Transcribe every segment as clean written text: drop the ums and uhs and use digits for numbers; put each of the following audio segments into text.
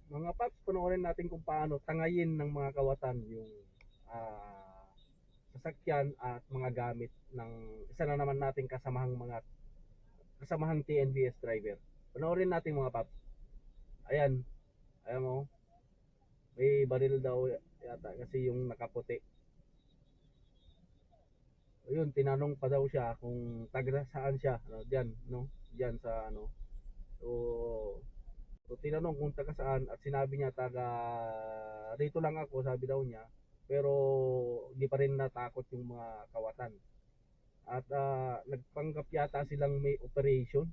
Mga paps, panoorin natin kung paano tangayin ng mga kawatan yung ah, sasakyan at mga gamit ng isa na naman nating kasamahang TNVS driver. Panoorin natin mga paps. Ayan, ayan mo, may baril daw yata kasi yung nakaputi. Ayun, tinanong pa daw siya kung taga saan siya, ano, diyan, no? Diyan sa ano. So, tinanong kung taga saan at sinabi niya taga rito lang ako, sabi daw niya. Pero di pa rin natakot yung mga kawatan. At nagpanggap yata silang may operation.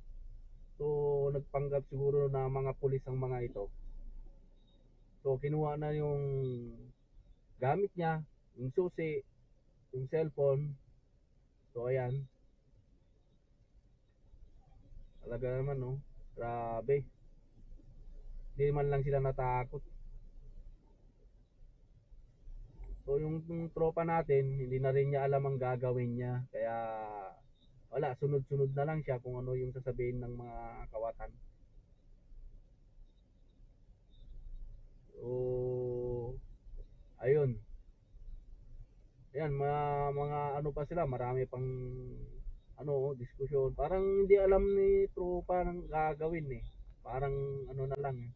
So, nagpanggap siguro na mga pulis ang mga ito. So, kinuha na yung gamit niya, yung susi, yung cellphone. So, ayan. Talaga naman, no? Grabe. Hindi man lang sila natakot. So, yung tropa natin, hindi na rin niya alam ang gagawin niya. Kaya, wala, sunod-sunod na lang siya kung ano yung sasabihin ng mga kawatan. So, ayun. Ayan, mga ano pa sila, marami pang ano, diskusyon. Parang hindi alam ni tropa ng gagawin eh. Parang ano na lang eh.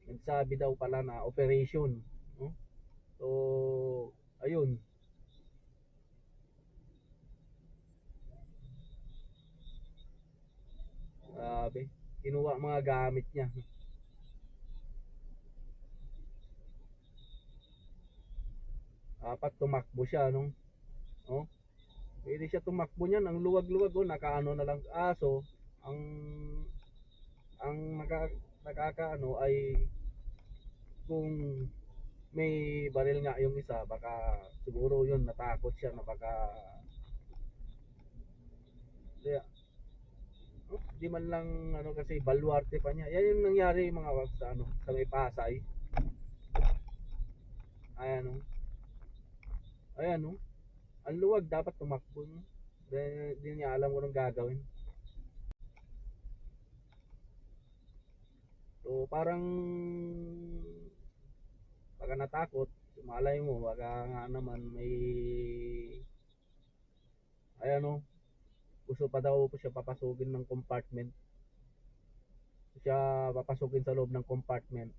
Nagsabi daw pala na operation, no? So, ayun, grabe. Kinuha mga gamit niya. Dapat tumakbo siya, no? Oh, pwede siya tumakbo niyan. Ang luwag-luwag, oh, nakaano na lang aso. Ang nakakaano ay kung may baril nga yung isa, baka siguro yun natakot siya na baka kaya, oh, di man lang ano kasi baluarte pa niya. Yan yung nangyari mga waps sa ano sa may Pasay. Ayan oh. Ayan oh. Ang luwag dapat tumakbo no. Di niya alam kung anong gagawin. So parang baka natakot, malay mo baka nga naman may ayan oh, gusto pa daw po siya papasukin ng compartment. Siya papasukin sa loob ng compartment.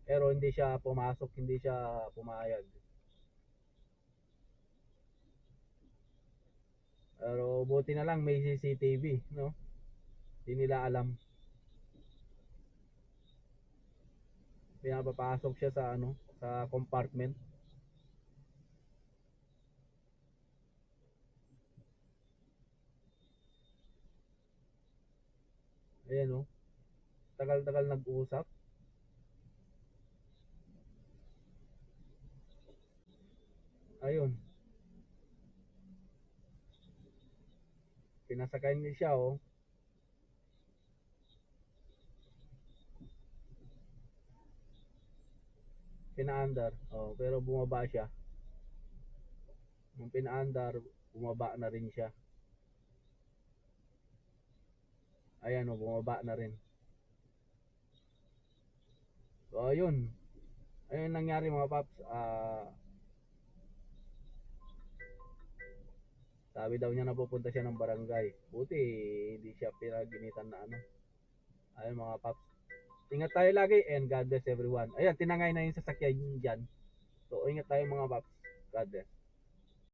Pero hindi siya pumasok, hindi siya pumayag. Pero buti na lang may CCTV, no? Hindi nila alam. Pinapapasok siya sa ano, sa compartment. Ayan, no? Tagal-tagal nag-usap. Ayun, pinasakay niya siya, oh. Pinaandar. Oh, pero bumaba siya. Nung pinaandar, bumaba na rin siya. Ayan, oh, bumaba na rin. So, ayun. Ayun nangyari mga paps. Sabi daw niya napupunta siya ng barangay. Buti, hindi siya pinaginitan na ano. Ayun mga paps. Ingat tayo lagi and God bless everyone. Ayan, tinangay na yung sasakyan dyan. So, ingat tayo mga paps. God bless.